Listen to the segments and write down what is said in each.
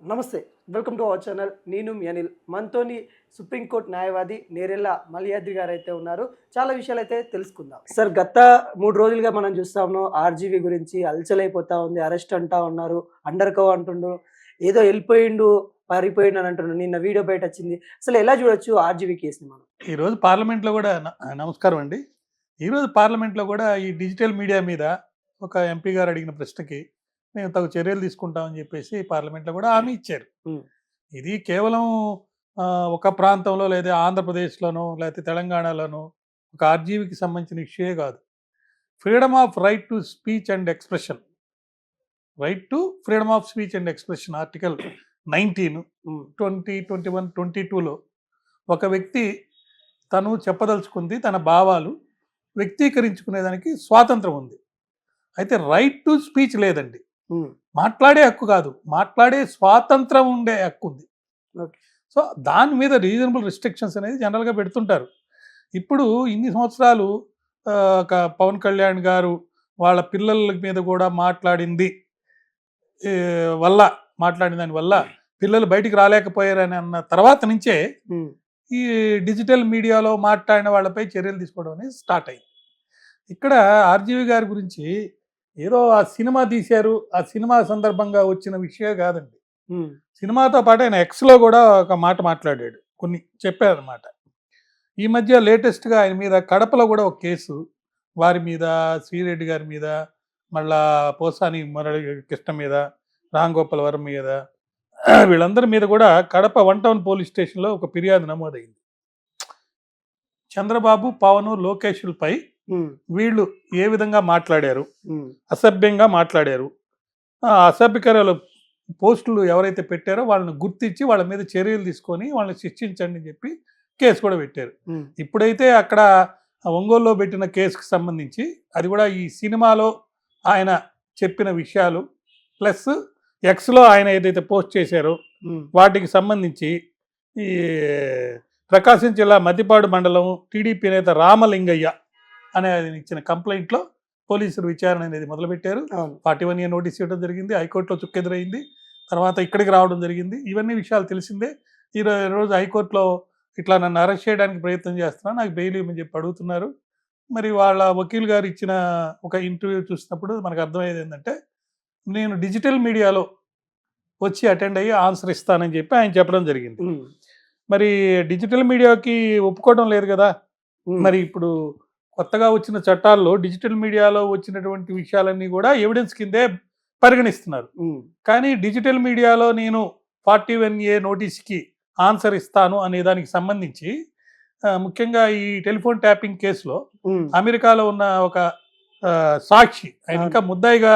నమస్తే. Welcome to our channel. నేను మీ అనిల్. మనతోని సుప్రీంకోర్టు న్యాయవాది నేరెళ్ళ మల్యాద్రి గారైతే ఉన్నారు. చాలా విషయాలైతే తెలుసుకుందాం. సార్, గత 3 రోజులుగా మనం చూస్తా ఉన్నాం. ఆర్‌జీవీ గురించి హల్చలైపోతా ఉంది. అరెస్ట్ అంటా ఉన్నారు. అండర్ కవర్ అంటుండు. ఏదో ఎళ్ళిపోయిండు, పారిపోయిండు అని అంటున్నారు. నిన్న వీడియో బయటొచ్చింది. అసలు ఎలా చూడొచ్చు ఆర్‌జీవీ కేస్‌ని మనం? ఈరోజు పార్లమెంట్లో కూడా నమస్కారం అండి. ఈరోజు పార్లమెంట్లో కూడా ఈ డిజిటల్ మీడియా మీద ఒక ఎంపీ గారు అడిగిన ప్రశ్నకి మేము తగు చర్యలు తీసుకుంటామని చెప్పేసి పార్లమెంట్లో కూడా హామీ ఇచ్చారు. హ్మ్. ఇది కేవలం ఒక ప్రాంతంలో లేదా ఆంధ్రప్రదేశ్‌లోనో లేకపోతే తెలంగాణలోనో ఒక ఆర్‌జీవీకి సంబంధించిన ఇష్యూయే కాదు. Freedom of right to speech and expression. Right to freedom of speech and expression article 19, హ్మ్. 20, 21, 22లో ఒక వ్యక్తి తను చెప్పదలుచుకుంది తన భావాలు వ్యక్తీకరించుకునేదానికి స్వాతంత్రం ఉంది. అయితే రైట్ టు స్పీచ్ లేదండి. హ్మ్. మాట్లాడే హక్కు కాదు, మాట్లాడే స్వాతంత్రం ఉండే హక్కు ఉంది. ఓకే. సో దాని మీద రీజనబుల్ రిస్ట్రిక్షన్స్ అనేది జనరల్గా పెడుతుంటారు. ఇప్పుడు ఇన్ని సంవత్సరాలు ఒక పవన్ కళ్యాణ్ గారు వాళ్ళ పిల్లల మీద కూడా మాట్లాడింది వల్ల మాట్లాడిన దాని వల్ల పిల్లలు బయటికి రాలేకపోయారని అన్న తర్వాత నుంచే హ్మ్. ఈ డిజిటల్ మీడియాలో మాట్లాడిన వాళ్ళపై చర్యలు తీసుకోవడం అనేది స్టార్ట్ అయింది. ఇక్కడ ఆర్‌జీవీ గారి గురించి ఏదో ఆ సినిమా తీశారు, ఆ సినిమా సందర్భంగా వచ్చిన విషయం కాదండి. హ్మ్. సినిమాతో పాటు ఆయన ఎక్స్‌లో కూడా ఒక మాట మాట్లాడాడు. కొన్ని చెప్పారనమాట. ఈ మధ్య లేటెస్ట్‌గా ఆయన మీద కడపలో కూడా ఒక కేసు, వారి మీద, శ్రీరెడ్డి గారి మీద, మళ్ళా పోసాని మురళీ కృష్ణ మీద, రామ్ గోపాల్ వర్మ మీద వీళ్ళందరి మీద కూడా కడప 1 టౌన్ పోలీస్ స్టేషన్‌లో ఒక ఫిర్యాదు నమోదైంది. చంద్రబాబు, పవన్, లోకేష్‌లపై హ్మ్. వీళ్ళు ఏ విధంగా మాట్లాడారు, హ్మ్. అసభ్యంగా మాట్లాడారు. ఆ అసభ్యకరాల పోస్టులు ఎవరైతే పెట్టారో వాళ్ళని గుర్తించి వాళ్ళ మీద చర్యలు తీసుకొని వాళ్ళని శిక్షించండి అని చెప్పి కేసు కూడా పెట్టారు. హ్మ్. ఇప్పుడైతే అక్కడ ఒంగోలులో పెట్టిన కేసుకు సంబంధించి అది కూడా ఈ సినిమాలో ఆయన చెప్పిన విషయాలు ప్లస్ ఎక్స్‌లో ఆయన ఏదైతే పోస్ట్ చేశారో హ్మ్. వాటికి సంబంధించి ఈ ప్రకాశం జిల్లా మద్దిపాడు మండలం టీడీపీ నేత రామలింగయ్య అనే ఆయన ఇచ్చిన కంప్లైంట్లో పోలీసులు విచారణ అనేది మొదలుపెట్టారు. అవును. 41A నోటీస్ ఇవ్వడం జరిగింది. హైకోర్టులో చుక్కెదురైంది. తర్వాత ఇక్కడికి రావడం జరిగింది. ఇవన్నీ విషయాలు తెలిసిందే. ఈరోజు హైకోర్టులో ఇట్లా నన్ను అరెస్ట్ చేయడానికి ప్రయత్నం చేస్తున్నా, నాకు బెయిల్ ఇవ్వమని చెప్పి అడుగుతున్నారు. మరి వాళ్ళ వకీల్ గారు ఇచ్చిన ఒక ఇంటర్వ్యూ చూసినప్పుడు మనకు అర్థమయ్యేది ఏంటంటే, నేను డిజిటల్ మీడియాలో వచ్చి అటెండ్ అయ్యి ఆన్సర్ ఇస్తానని చెప్పి ఆయన చెప్పడం జరిగింది. హ్మ్. మరి డిజిటల్ మీడియాకి ఒప్పుకోవడం లేదు కదా! హ్మ్. మరి ఇప్పుడు కొత్తగా వచ్చిన చట్టాల్లో డిజిటల్ మీడియాలో వచ్చినటువంటి విషయాలన్నీ కూడా ఎవిడెన్స్ కిందే పరిగణిస్తున్నారు. హ్మ్. కానీ డిజిటల్ మీడియాలో నేను 41A నోటీస్‌కి ఆన్సర్ ఇస్తాను అనే దానికి సంబంధించి ముఖ్యంగా ఈ టెలిఫోన్ ట్యాపింగ్ కేసులో హ్మ్. అమెరికాలో ఉన్న ఒక సాక్షి ఆయన అవును. ఇంకా ముద్దాయిగా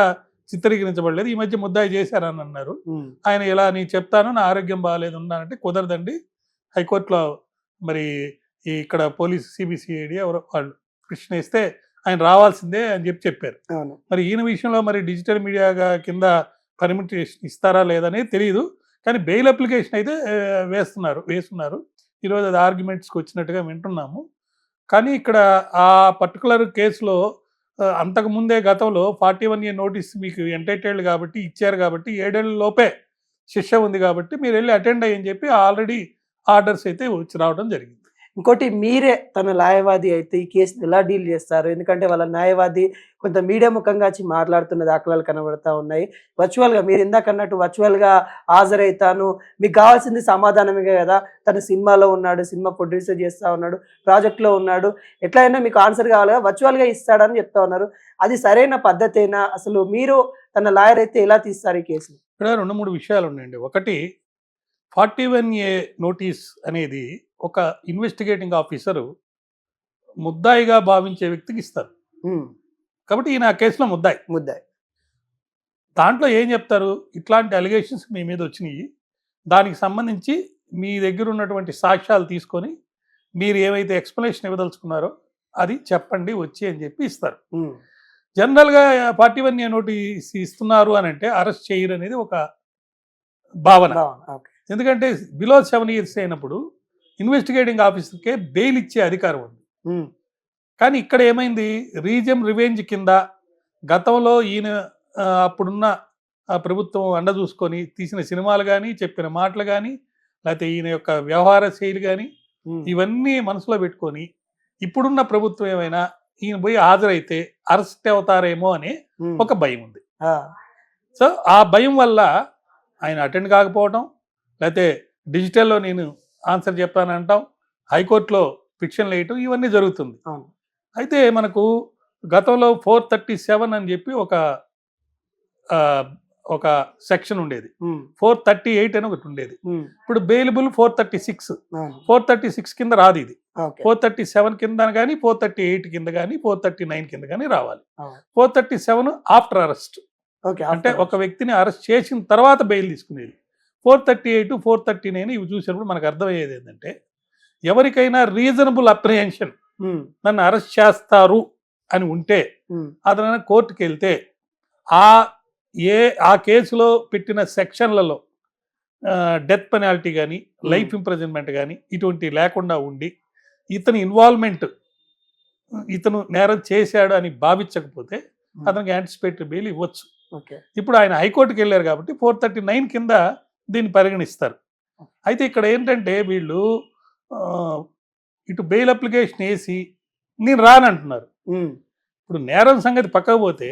చిత్రీకరించబడలేదు. ఈ మధ్య ముద్దాయి చేశారని అన్నారు. హ్మ్. ఆయన ఇలా నేను చెప్తాను, నా ఆరోగ్యం బాగాలేదు ఉన్నానంటే కుదరదండి. హైకోర్టులో మరి ఇక్కడ పోలీస్ సిబిసిఐడి ఎవరో వాళ్ళు పిటిషన్ వేస్తే ఆయన రావాల్సిందే అని చెప్పారు. అవును. మరి ఈయన విషయంలో మరి డిజిటల్ మీడియాగా కింద పర్మిషన్ ఇస్తారా లేదనేది తెలియదు. కానీ బెయిల్ అప్లికేషన్ అయితే వేస్తున్నారు. ఈరోజు అది ఆర్గ్యుమెంట్స్‌కి వచ్చినట్టుగా వింటున్నాము. కానీ ఇక్కడ ఆ పర్టిక్యులర్ కేసులో అంతకుముందే గతంలో 41A నోటీస్ మీకు ఎంటైటిల్డ్ కాబట్టి ఇచ్చారు కాబట్టి 7 ఏళ్ల లోపే శిక్ష ఉంది కాబట్టి మీరెళ్లి అటెండ్ అయ్యని చెప్పి ఆల్రెడీ ఆర్డర్స్ అయితే వచ్చి రావడం జరిగింది. ఇంకోటి, మీరే తన న్యాయవాది అయితే ఈ కేస్‌ని ఎలా డీల్ చేస్తారు? ఎందుకంటే వాళ్ళ న్యాయవాది కొంత మీడియా ముఖంగా వచ్చి మాట్లాడుతున్న దాఖలాలు కనబడతా ఉన్నాయి. వర్చువల్‌గా మీరు ఇందాకన్నట్టు వర్చువల్‌గా హాజరైతాను. మీకు కావాల్సింది సమాధానమే గదా! తను సినిమాలో ఉన్నాడు, సినిమా ప్రొడ్యూసర్ చేస్తా ఉన్నాడు, ప్రాజెక్ట్‌లో ఉన్నాడు. ఎట్లైనా మీకు ఆన్సర్ కావాలి కదా! వర్చువల్‌గా ఇస్తాడని చెప్తా ఉన్నారు. అది సరైన పద్ధతేనా? అసలు మీరు తన లాయర్ అయితే ఎలా తీస్తారు ఈ కేస్‌ని? ఇక్కడ 2, 3 విషయాలు ఉన్నాయండి. ఒకటి 41A నోటీస్ అనేది ఒక ఇన్వెస్టిగేటింగ్ ఆఫీసరు ముద్దాయిగా భావించే వ్యక్తికి ఇస్తారు. హ్మ్. కాబట్టి ఈయన ఆ కేసులో ముద్దాయి. ముద్దాయి. దాంట్లో ఏం చెప్తారు? ఇట్లాంటి అలిగేషన్స్ మీ మీద వచ్చినియి. దానికి సంబంధించి మీ దగ్గర ఉన్నటువంటి సాక్ష్యాలు తీసుకొని మీరు ఏవైతే ఎక్స్‌ప్లనేషన్ ఇవ్వదలుచుకున్నారో అది చెప్పండి వచ్చి అని చెప్పి ఇస్తారు. హ్మ్. జనరల్‌గా 41A నోటీస్ ఇస్తున్నారు అనంటే అరెస్ట్ చేయరనేది ఒక భావన. బావుంది. ఓకే. ఎందుకంటే బిలో 7 ఇయర్స్ అయినప్పుడు ఇన్వెస్టిగేటింగ్ ఆఫీసర్‌కే బెయిల్ ఇచ్చే అధికారం ఉంది. హ్మ్. కానీ ఇక్కడ ఏమైంది రీజన్ రివెంజ్ కింద గతంలో ఈయన అప్పుడున్న ఆ ప్రభుత్వం అండ చూసుకొని తీసిన సినిమాలు కానీ, చెప్పిన మాటలు కానీ, లేకపోతే ఈయన యొక్క వ్యవహార శైలి కానీ, ఇవన్నీ మనసులో పెట్టుకొని ఇప్పుడున్న ప్రభుత్వం ఏమైనా ఈయన పోయి హాజరైతే అరెస్ట్ అవుతారేమో అనే ఒక భయం ఉంది. సో ఆ భయం వల్ల ఆయన అటెండ్ కాకపోవడం, లేకపోతే డిజిటల్లో నేను ఆన్సర్ చెప్తానంటాం, హైకోర్టులో పిటిషన్లు వేయటం, ఇవన్నీ జరుగుతుంది. అయితే మనకు గతంలో 437 అని చెప్పి ఒక సెక్షన్ ఉండేది, 438 అని ఒకటి ఉండేది. ఇప్పుడు బెయిలబుల్ 436 కింద రాదు. ఇది 437 కింద కానీ, 438 కింద కానీ, 439 కింద కానీ రావాలి. 437 ఆఫ్టర్ అరెస్ట్, అంటే ఒక వ్యక్తిని అరెస్ట్ చేసిన తర్వాత బెయిల్ తీసుకునేది. 438, 439 ఇవి చూసినప్పుడు మనకు అర్థమయ్యేది ఏంటంటే, ఎవరికైనా రీజనబుల్ అప్రిహెన్షన్ నన్ను అరెస్ట్ చేస్తారు అని ఉంటే అతను కోర్టుకు వెళ్తే ఆ కేసులో పెట్టిన సెక్షన్లలో డెత్ పెనాల్టీ కానీ, లైఫ్ ఇంప్రిజన్మెంట్ కానీ ఇటువంటి లేకుండా ఉండి ఇతని ఇన్వాల్వ్మెంట్, ఇతను నేరం చేశాడు అని భావించకపోతే అతనికి యాంటిసిపేటరీ బెయిల్ ఇవ్వచ్చు. ఇప్పుడు ఆయన హైకోర్టుకి వెళ్ళారు కాబట్టి 439 కింద దీన్ని పరిగణిస్తారు. అయితే ఇక్కడ ఏంటంటే వీళ్ళు ఇటు బెయిల్ అప్లికేషన్ వేసి నేను రానంటున్నారు. ఇప్పుడు నేరం సంగతి పక్కకు పోతే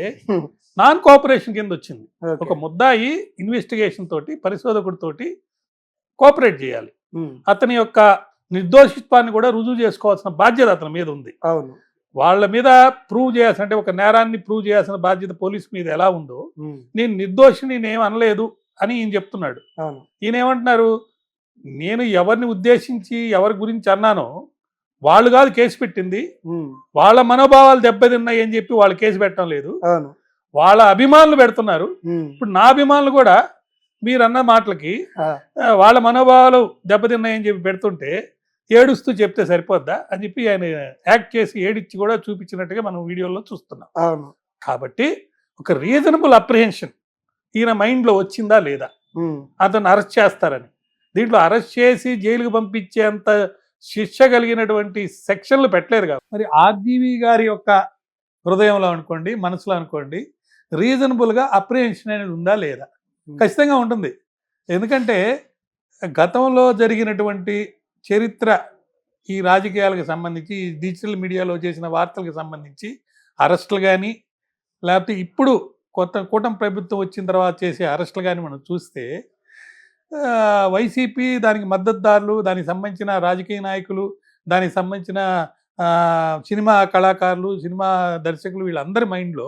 నాన్ కోఆపరేషన్ కింద వచ్చింది. ఒక ముద్దాయి ఇన్వెస్టిగేషన్ తోటి, పరిశోధకుడితోటి కోఆపరేట్ చేయాలి. అతని యొక్క నిర్దోషిత్వాన్ని కూడా రుజువు చేసుకోవాల్సిన బాధ్యత అతని మీద ఉంది. వాళ్ళ మీద ప్రూవ్ చేయాల్సిన, అంటే ఒక నేరాన్ని ప్రూవ్ చేయాల్సిన బాధ్యత పోలీస్ మీద ఎలా ఉందో, నేను నిర్దోషిని నేనేం అనలేదు అని ఈయన చెప్తున్నాడు. ఈయన ఏమంటున్నారు, నేను ఎవరిని ఉద్దేశించి ఎవరి గురించి అన్నానో వాళ్ళు కాదు కేసు పెట్టింది, వాళ్ళ మనోభావాలు దెబ్బతిన్నాయి అని చెప్పి వాళ్ళు కేసు పెట్టడం లేదు, వాళ్ళ అభిమానులు పెడుతున్నారు. ఇప్పుడు నా అభిమానులు కూడా మీరు అన్న మాటలకి వాళ్ళ మనోభావాలు దెబ్బతిన్నాయని చెప్పి పెడుతుంటే ఏడుస్తూ చెప్తే సరిపోద్దా అని చెప్పి ఆయన యాక్ట్ చేసి ఏడిచ్చి కూడా చూపించినట్టుగా మనం వీడియోలో చూస్తున్నాం. కాబట్టి ఒక రీజనబుల్ అప్రిహెన్షన్ ఈయన మైండ్లో వచ్చిందా లేదా, అతను అరెస్ట్ చేస్తారని. దీంట్లో అరెస్ట్ చేసి జైలుకు పంపించేంత శిక్ష కలిగినటువంటి సెక్షన్లు పెట్టలేదు కాబట్టి మరి ఆర్జీవి గారి యొక్క హృదయంలో అనుకోండి, మనసులో అనుకోండి, రీజనబుల్గా అప్రిహెన్షన్ అనేది ఉందా లేదా? ఖచ్చితంగా ఉంటుంది. ఎందుకంటే గతంలో జరిగినటువంటి చరిత్ర, ఈ రాజకీయాలకు సంబంధించి, డిజిటల్ మీడియాలో చేసిన వార్తలకు సంబంధించి అరెస్టులు కానీ, లేకపోతే ఇప్పుడు కూటమి ప్రభుత్వం వచ్చిన తర్వాత చేసే అరెస్టులు కానీ మనం చూస్తే వైసీపీ, దానికి మద్దతుదారులు, దానికి సంబంధించిన రాజకీయ నాయకులు, దానికి సంబంధించిన సినిమా కళాకారులు, సినిమా దర్శకులు, వీళ్ళందరి మైండ్లో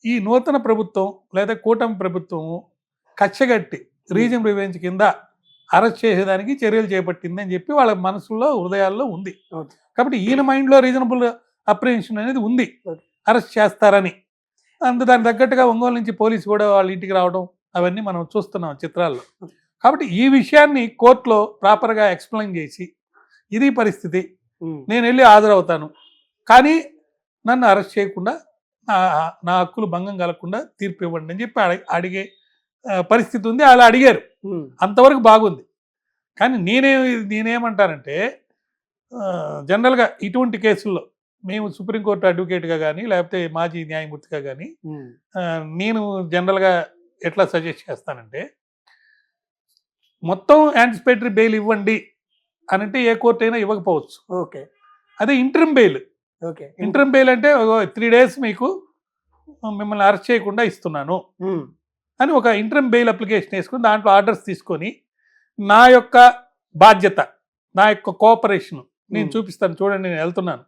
ఈ నూతన ప్రభుత్వం లేదా కూటమి ప్రభుత్వము కక్షగట్టి రీజన్ రివెంజ్ కింద అరెస్ట్ చేసేదానికి చర్యలు చేపట్టింది అని చెప్పి వాళ్ళ మనసులో, హృదయాల్లో ఉంది. కాబట్టి ఈయన మైండ్లో రీజనబుల్ అప్రిహెన్షన్ అనేది ఉంది, అరెస్ట్ చేస్తారని. దానికి తగ్గట్టుగా ఒంగోలు నుంచి పోలీసు కూడా వాళ్ళ ఇంటికి రావడం అవన్నీ మనం చూస్తున్నాం చిత్రాల్లో. కాబట్టి ఈ విషయాన్ని కోర్టులో ప్రాపర్గా ఎక్స్ప్లెయిన్ చేసి, ఇది పరిస్థితి, నేను వెళ్ళి హాజరవుతాను, కానీ నన్ను అరెస్ట్ చేయకుండా, నా హక్కులు భంగం కలగకుండా తీర్పు ఇవ్వండి అని చెప్పి అడిగే పరిస్థితి ఉంది. అలా అడిగారు, అంతవరకు బాగుంది. కానీ నేనేమంటానంటే, జనరల్గా ఇటువంటి కేసుల్లో మేము సుప్రీంకోర్టు అడ్వకేట్గా కానీ, లేకపోతే మాజీ న్యాయమూర్తిగా కానీ, నేను జనరల్గా ఎట్లా సజెస్ట్ చేస్తానంటే, మొత్తం యాంటిసిపేటరీ బెయిల్ ఇవ్వండి అని అంటే ఏ కోర్టు అయినా ఇవ్వకపోవచ్చు. అదే ఇంటరిమ్ బెయిల్. ఇంటరిమ్ బెయిల్ అంటే 3 days మీకు మిమ్మల్ని అరెస్ట్ చేయకుండా ఇస్తున్నాను అని ఒక ఇంటరిమ్ బెయిల్ అప్లికేషన్ వేసుకుని దాంట్లో ఆర్డర్స్ తీసుకొని, నా యొక్క బాధ్యత, నా యొక్క కోఆపరేషన్ నేను చూపిస్తాను, చూడండి నేను వెళ్తున్నాను,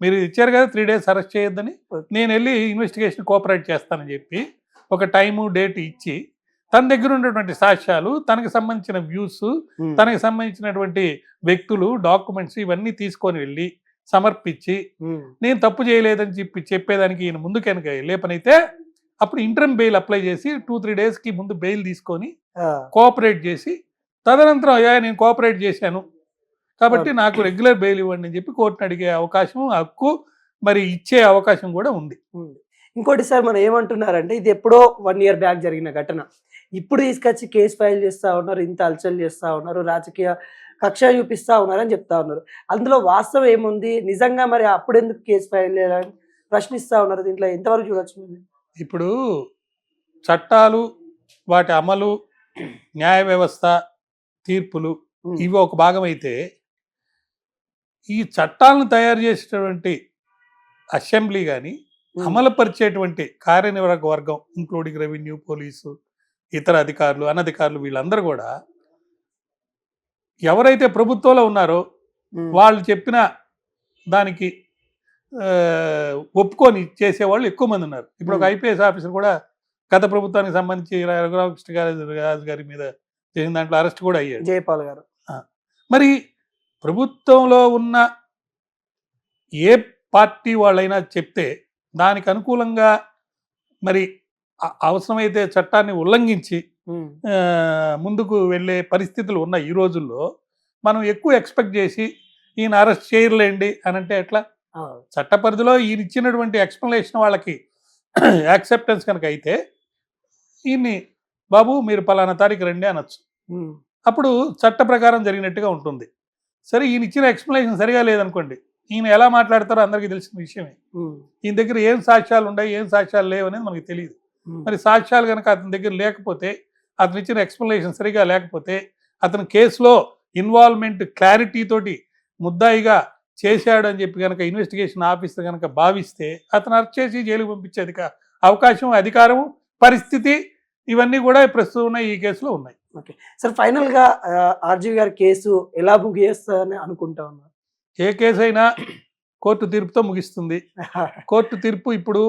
మీరు ఇచ్చారు కదా 3 days అరెస్ట్ చేయొద్దని, నేను వెళ్ళి ఇన్వెస్టిగేషన్ కోఆపరేట్ చేస్తానని చెప్పి ఒక టైము డేట్ ఇచ్చి, తన దగ్గర ఉన్నటువంటి సాక్ష్యాలు, తనకు సంబంధించిన వ్యూస్, తనకు సంబంధించినటువంటి వ్యక్తులు, డాక్యుమెంట్స్ ఇవన్నీ తీసుకొని వెళ్ళి సమర్పించి, నేను తప్పు చేయలేదని చెప్పేదానికి ఈయన ముందు కనుక వెళ్ళే పని అయితే అప్పుడు ఇంటరిమ్ బెయిల్ అప్లై చేసి 2-3 daysకి ముందు బెయిల్ తీసుకొని కోఆపరేట్ చేసి, తదనంతరం అయ్యా నేను కోఆపరేట్ చేశాను కాబట్టి నాకు రెగ్యులర్ బెయిల్ ఇవ్వండి అని చెప్పి కోర్టును అడిగే అవకాశం, హక్కు, మరి ఇచ్చే అవకాశం కూడా ఉంది. ఇంకోటి సార్, మనం ఏమంటున్నారంటే, ఇది ఎప్పుడో 1 year బ్యాక్ జరిగిన ఘటన, ఇప్పుడు తీసుకొచ్చి కేసు ఫైల్ చేస్తూ ఉన్నారు, ఇంత అలచల్ చేస్తూ ఉన్నారు, రాజకీయ కక్ష చూపిస్తూ ఉన్నారని చెప్తా ఉన్నారు. అందులో వాస్తవం ఏముంది, నిజంగా మరి అప్పుడు ఎందుకు కేసు ఫైల్ చేయాలని ప్రశ్నిస్తూ ఉన్నారు. దీంట్లో ఎంతవరకు చూడొచ్చు? ఇప్పుడు చట్టాలు, వాటి అమలు, న్యాయ వ్యవస్థ, తీర్పులు ఇవి ఒక భాగం అయితే, ఈ చట్టాలను తయారు చేసేటువంటి అసెంబ్లీ కానీ, అమలుపరిచేటువంటి కార్యనిర్వాహక వర్గం ఇంక్లూడింగ్ రెవెన్యూ, పోలీసు, ఇతర అధికారులు, అనధికారులు వీళ్ళందరూ కూడా ఎవరైతే ప్రభుత్వంలో ఉన్నారో వాళ్ళు చెప్పిన దానికి ఒప్పుకొని చేసేవాళ్ళు ఎక్కువ మంది ఉన్నారు. ఇప్పుడు ఒక ఐపీఎస్ ఆఫీసర్ కూడా గత ప్రభుత్వానికి సంబంధించి రఘురామకృష్ణ రాజు గారి మీద చేసిన దాంట్లో అరెస్ట్ కూడా అయ్యాడు, జయపాల్ గారు. మరి ప్రభుత్వంలో ఉన్న ఏ పార్టీ వాళ్ళైనా చెప్తే దానికి అనుకూలంగా మరి అవసరమైతే చట్టాన్ని ఉల్లంఘించి ముందుకు వెళ్ళే పరిస్థితులు ఉన్నాయి. ఈ రోజుల్లో మనం ఎక్కువ ఎక్స్పెక్ట్ చేసి ఈయన అరెస్ట్ చేయలేండి అని అంటే ఎట్లా? చట్ట పరిధిలో ఈయన ఇచ్చినటువంటి ఎక్స్ప్లెనేషన్ వాళ్ళకి యాక్సెప్టెన్స్ కనుక అయితే ఈయన్ని బాబు మీరు పలానా తారీఖు రండి అనొచ్చు, అప్పుడు చట్ట ప్రకారం జరిగినట్టుగా ఉంటుంది. సరే, ఈయన ఇచ్చిన ఎక్స్ప్లెనేషన్ సరిగా లేదనుకోండి, ఈయన ఎలా మాట్లాడతారో అందరికీ తెలిసిన విషయమే. ఈయన దగ్గర ఏం సాక్ష్యాలు ఉన్నాయి, ఏం సాక్ష్యాలు లేవు అనేది మనకి తెలియదు. మరి సాక్ష్యాలు కనుక అతని దగ్గర లేకపోతే, అతను ఇచ్చిన ఎక్స్ప్లెనేషన్ సరిగా లేకపోతే, అతని కేసులో ఇన్వాల్వ్మెంట్ క్లారిటీ తోటి ముద్దాయిగా చేశాడు అని చెప్పి కనుక ఇన్వెస్టిగేషన్ ఆఫీసర్ కనుక భావిస్తే అతను అరెస్ట్ చేసి జైలుకు పంపించే అవకాశం, అధికారం, పరిస్థితి ఇవన్నీ కూడా ప్రస్తుతం ఉన్నాయి, ఈ కేసులో ఉన్నాయి. ఓకే సార్, ఫైనల్గా ఆర్జీవి గారి కేసు ఎలా ముగిస్తుందని అనుకుంటా ఉన్నారు? ఏ కేసు అయినా కోర్టు తీర్పుతో ముగిస్తుంది. కోర్టు తీర్పు ఇప్పుడు